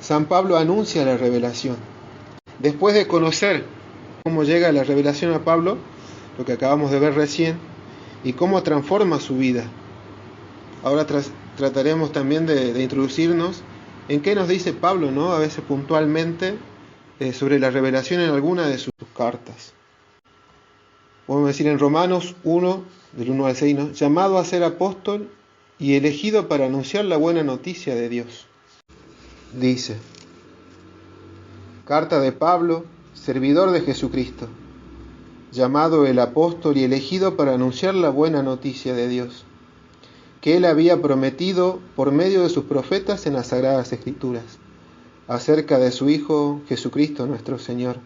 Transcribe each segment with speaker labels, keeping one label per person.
Speaker 1: San Pablo anuncia la revelación. Después de conocer cómo llega la revelación a Pablo, lo que acabamos de ver recién, y cómo transforma su vida, ahora trataremos también de introducirnos en qué nos dice Pablo, ¿no? A veces puntualmente, sobre la revelación en alguna de sus cartas. Podemos decir en Romanos 1, del 1 al 6, ¿no? Llamado a ser apóstol y elegido para anunciar la buena noticia de Dios. Dice: Carta de Pablo, servidor de Jesucristo, llamado el apóstol y elegido para anunciar la buena noticia de Dios, que él había prometido por medio de sus profetas en las Sagradas Escrituras, acerca de su Hijo Jesucristo nuestro Señor,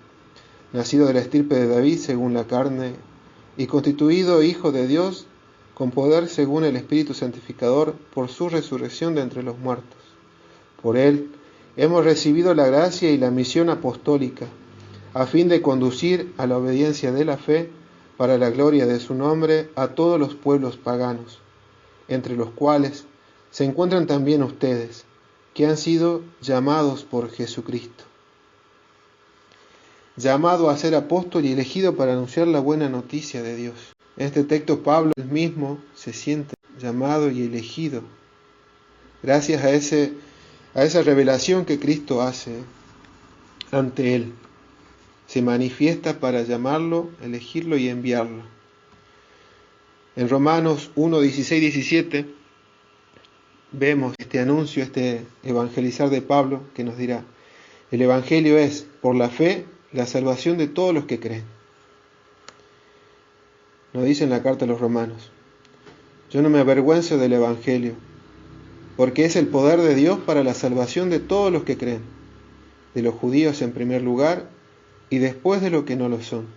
Speaker 1: nacido de la estirpe de David según la carne, y constituido Hijo de Dios con poder según el Espíritu Santificador por su resurrección de entre los muertos. Por él hemos recibido la gracia y la misión apostólica, a fin de conducir a la obediencia de la fe para la gloria de su nombre a todos los pueblos paganos, entre los cuales se encuentran también ustedes, que han sido llamados por Jesucristo. Llamado a ser apóstol y elegido para anunciar la buena noticia de Dios. En este texto Pablo mismo se siente llamado y elegido, gracias a esa revelación que Cristo hace ante él. Se manifiesta para llamarlo, elegirlo y enviarlo. En Romanos 1, 16, 17 vemos este anuncio, este evangelizar de Pablo, que nos dirá: el evangelio es, por la fe, la salvación de todos los que creen. Nos dice en la carta a los romanos: yo no me avergüenzo del evangelio, porque es el poder de Dios para la salvación de todos los que creen, de los judíos en primer lugar y después de los que no lo son.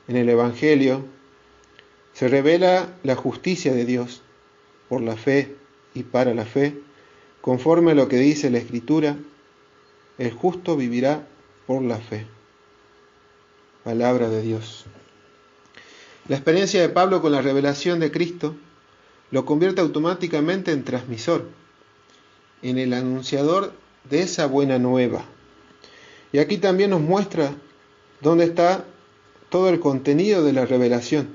Speaker 1: En el evangelio se revela la justicia de Dios por la fe y para la fe, conforme a lo que dice la Escritura: el justo vivirá por la fe. Palabra de Dios. La experiencia de Pablo con la revelación de Cristo lo convierte automáticamente en transmisor, en el anunciador de esa buena nueva. Y aquí también nos muestra dónde está todo el contenido de la revelación,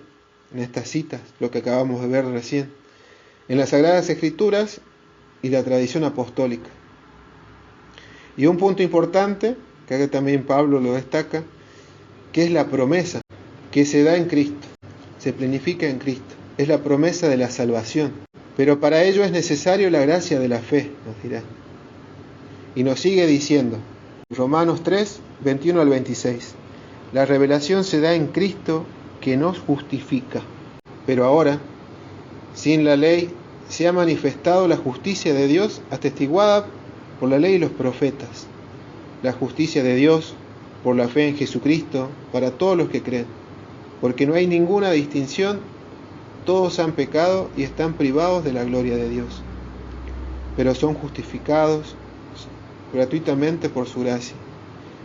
Speaker 1: en estas citas, lo que acabamos de ver recién, en las Sagradas Escrituras y la tradición apostólica. Y un punto importante, que acá también Pablo lo destaca, que es la promesa que se da en Cristo, se planifica en Cristo. Es la promesa de la salvación. Pero para ello es necesario la gracia de la fe, nos dirá. Y nos sigue diciendo, Romanos 3, 21 al 26, la revelación se da en Cristo que nos justifica. Pero ahora, sin la ley, se ha manifestado la justicia de Dios atestiguada por la ley y los profetas. La justicia de Dios por la fe en Jesucristo para todos los que creen, porque no hay ninguna distinción, todos han pecado y están privados de la gloria de Dios, pero son justificados gratuitamente por su gracia,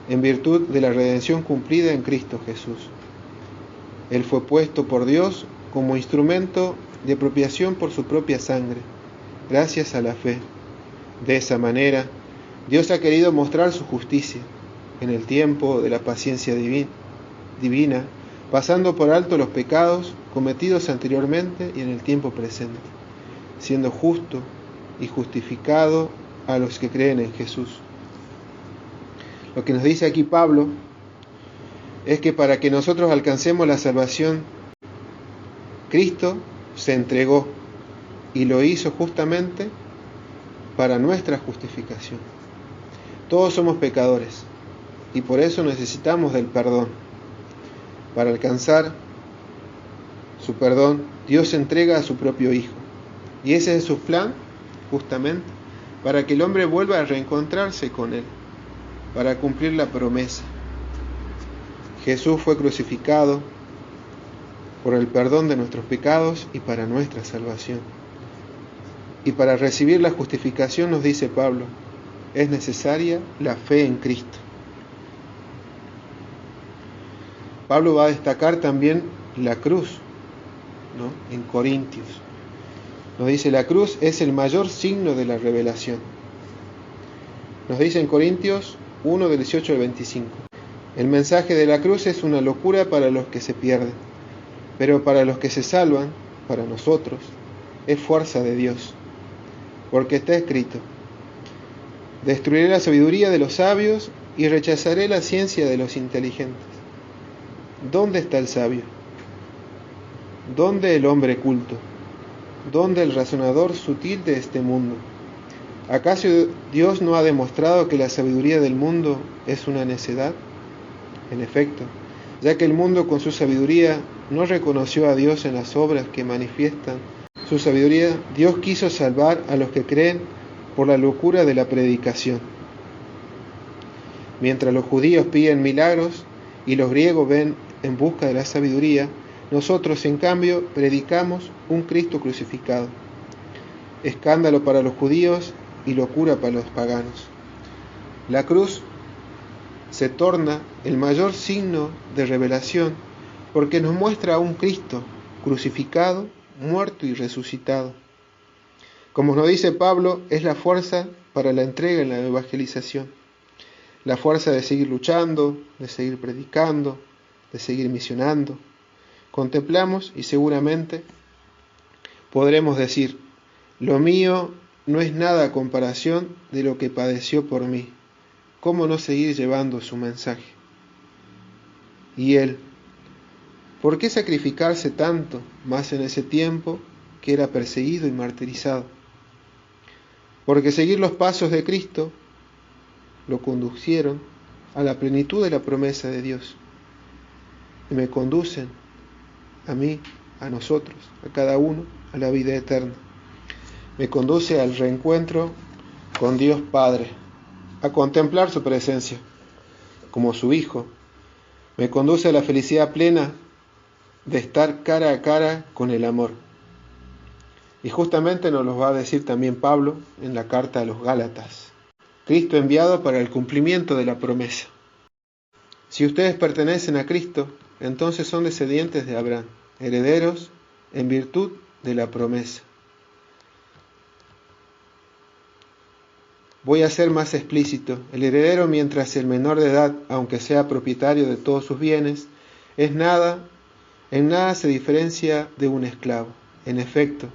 Speaker 1: en virtud de la redención cumplida en Cristo Jesús. Él fue puesto por Dios como instrumento de expiación por su propia sangre, gracias a la fe. De esa manera, Dios ha querido mostrar su justicia en el tiempo de la paciencia divina, pasando por alto los pecados cometidos anteriormente y en el tiempo presente, siendo justo y justificado a los que creen en Jesús. Lo que nos dice aquí Pablo es que para que nosotros alcancemos la salvación, Cristo se entregó y lo hizo justamente para nuestra justificación. Todos somos pecadores y por eso necesitamos del perdón. Para alcanzar su perdón, Dios se entrega a su propio Hijo. Y ese es su plan, justamente, para que el hombre vuelva a reencontrarse con Él, para cumplir la promesa. Jesús fue crucificado por el perdón de nuestros pecados y para nuestra salvación. Y para recibir la justificación, nos dice Pablo, es necesaria la fe en Cristo. Pablo va a destacar también la cruz, ¿no? En Corintios. Nos dice, la cruz es el mayor signo de la revelación. Nos dice en Corintios 1, del 18 al 25. El mensaje de la cruz es una locura para los que se pierden, pero para los que se salvan, para nosotros, es fuerza de Dios. Porque está escrito: destruiré la sabiduría de los sabios y rechazaré la ciencia de los inteligentes. ¿Dónde está el sabio? ¿Dónde el hombre culto? ¿Dónde el razonador sutil de este mundo? ¿Acaso Dios no ha demostrado que la sabiduría del mundo es una necedad? En efecto, ya que el mundo con su sabiduría no reconoció a Dios en las obras que manifiestan su sabiduría, Dios quiso salvar a los que creen por la locura de la predicación. Mientras los judíos piden milagros y los griegos ven en busca de la sabiduría, nosotros en cambio predicamos un Cristo crucificado, escándalo para los judíos y locura para los paganos. La cruz se torna el mayor signo de revelación porque nos muestra a un Cristo crucificado, muerto y resucitado. Como nos dice Pablo, es la fuerza para la entrega en la evangelización, la fuerza de seguir luchando, de seguir predicando, de seguir misionando. Contemplamos y seguramente podremos decir: lo mío no es nada a comparación de lo que padeció por mí. ¿Cómo no seguir llevando su mensaje? Y él, ¿por qué sacrificarse tanto, más en ese tiempo que era perseguido y martirizado? Porque seguir los pasos de Cristo lo conducieron a la plenitud de la promesa de Dios y me conducen a mí, a nosotros, a cada uno, a la vida eterna. Me conduce al reencuentro con Dios Padre, a contemplar su presencia como su Hijo. Me conduce a la felicidad plena de estar cara a cara con el amor. Y justamente nos lo va a decir también Pablo en la carta a los Gálatas. Cristo enviado para el cumplimiento de la promesa. Si ustedes pertenecen a Cristo, entonces son descendientes de Abraham, herederos en virtud de la promesa. Voy a ser más explícito. El heredero, mientras el menor de edad, aunque sea propietario de todos sus bienes, en nada se diferencia de un esclavo. En efecto,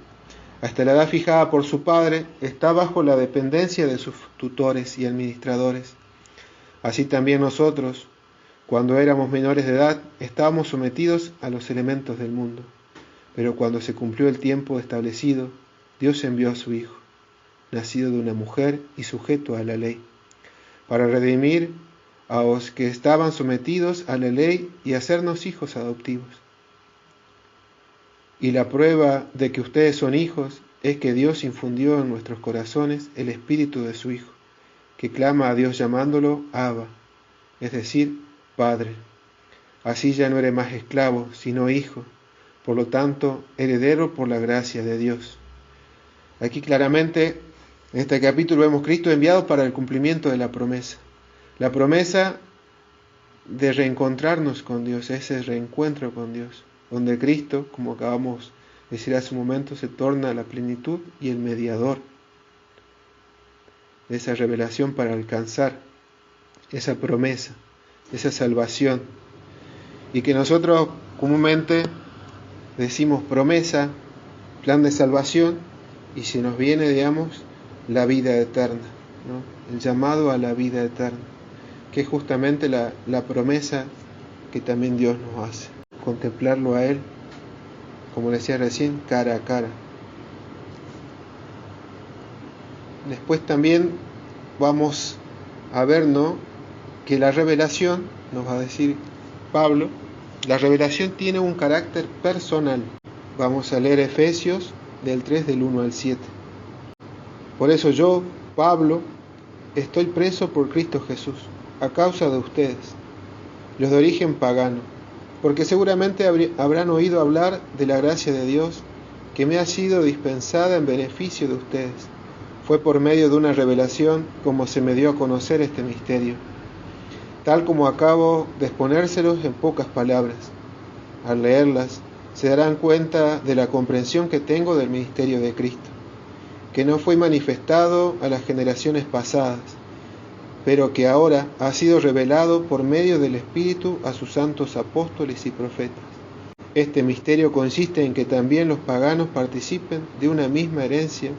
Speaker 1: hasta la edad fijada por su padre, está bajo la dependencia de sus tutores y administradores. Así también nosotros, cuando éramos menores de edad, estábamos sometidos a los elementos del mundo. Pero cuando se cumplió el tiempo establecido, Dios envió a su Hijo, nacido de una mujer y sujeto a la ley, para redimir a los que estaban sometidos a la ley y hacernos hijos adoptivos. Y la prueba de que ustedes son hijos es que Dios infundió en nuestros corazones el espíritu de su Hijo, que clama a Dios llamándolo Abba, es decir, Padre. Así ya no eres más esclavo, sino hijo, por lo tanto, heredero por la gracia de Dios. Aquí claramente, en este capítulo vemos Cristo enviado para el cumplimiento de la promesa. La promesa de reencontrarnos con Dios, ese reencuentro con Dios, donde Cristo, como acabamos de decir hace un momento, se torna la plenitud y el mediador de esa revelación para alcanzar esa promesa, esa salvación. Y que nosotros comúnmente decimos promesa, plan de salvación, y se nos viene, digamos, la vida eterna, ¿no? El llamado a la vida eterna, que es justamente la promesa que también Dios nos hace. Contemplarlo a Él, como decía recién, cara a cara. Después también vamos a ver, ¿no?, que la revelación, nos va a decir Pablo, la revelación tiene un carácter personal. Vamos a leer Efesios del 3 del 1 al 7. Por eso yo, Pablo, estoy preso por Cristo Jesús, a causa de ustedes, los de origen pagano, porque seguramente habrán oído hablar de la gracia de Dios que me ha sido dispensada en beneficio de ustedes. Fue por medio de una revelación como se me dio a conocer este misterio, tal como acabo de exponérselos en pocas palabras. Al leerlas, se darán cuenta de la comprensión que tengo del ministerio de Cristo, que no fue manifestado a las generaciones pasadas, pero que ahora ha sido revelado por medio del Espíritu a sus santos apóstoles y profetas. Este misterio consiste en que también los paganos participen de una misma herencia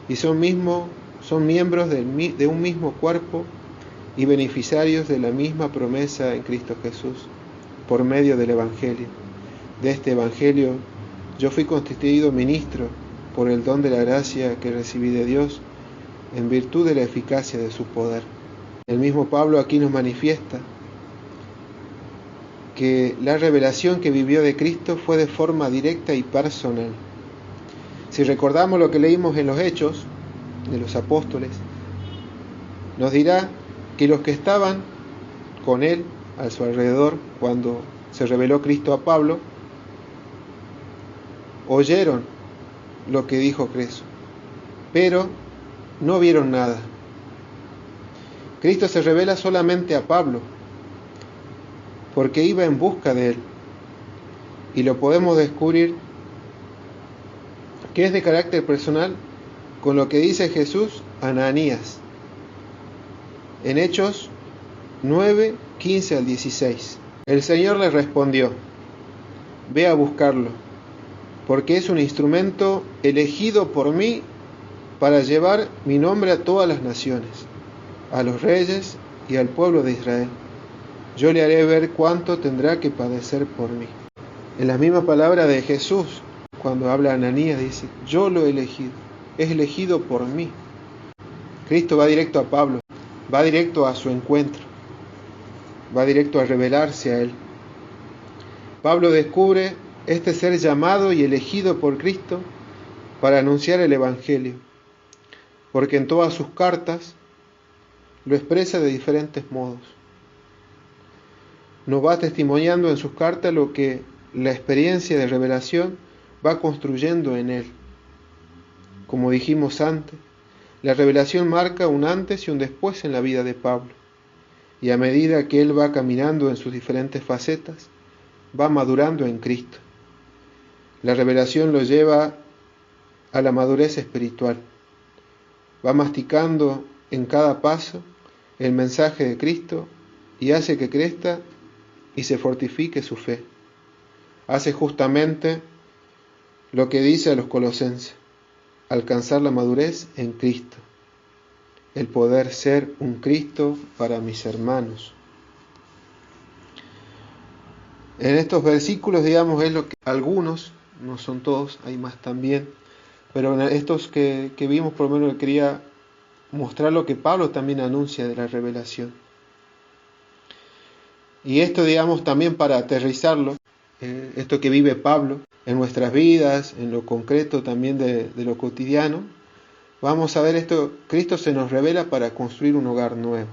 Speaker 1: y son miembros de un mismo cuerpo y beneficiarios de la misma promesa en Cristo Jesús, por medio del Evangelio. De este Evangelio yo fui constituido ministro por el don de la gracia que recibí de Dios en virtud de la eficacia de su poder. El mismo Pablo aquí nos manifiesta que la revelación que vivió de Cristo fue de forma directa y personal. Si recordamos lo que leímos en los Hechos de los Apóstoles, nos dirá que los que estaban con él a su alrededor cuando se reveló Cristo a Pablo, oyeron lo que dijo Cristo, pero no vieron nada. Cristo se revela solamente a Pablo, porque iba en busca de él, y lo podemos descubrir que es de carácter personal con lo que dice Jesús a Ananías en Hechos 9, 15 al 16. El Señor le respondió: ve a buscarlo, porque es un instrumento elegido por mí para llevar mi nombre a todas las naciones, a los reyes y al pueblo de Israel. Yo le haré ver cuánto tendrá que padecer por mí. En las mismas palabras de Jesús, cuando habla a Ananías, dice: yo lo he elegido, es elegido por mí. Cristo va directo a Pablo, va directo a su encuentro, va directo a revelarse a él. Pablo descubre este ser llamado y elegido por Cristo para anunciar el Evangelio, porque en todas sus cartas lo expresa de diferentes modos. Nos va testimoniando en sus cartas lo que la experiencia de revelación va construyendo en él. Como dijimos antes, la revelación marca un antes y un después en la vida de Pablo, y a medida que él va caminando en sus diferentes facetas, va madurando en Cristo. La revelación lo lleva a la madurez espiritual, va masticando en cada paso el mensaje de Cristo y hace que crezca y se fortifique su fe. Hace justamente lo que dice a los colosenses: alcanzar la madurez en Cristo, el poder ser un Cristo para mis hermanos. En estos versículos, digamos, es lo que algunos, no son todos, hay más también, pero en estos que vimos, por lo menos quería mostrar lo que Pablo también anuncia de la revelación. Y esto, digamos, también para aterrizarlo, esto que vive Pablo en nuestras vidas, en lo concreto también de lo cotidiano, vamos a ver esto: Cristo se nos revela para construir un hogar nuevo.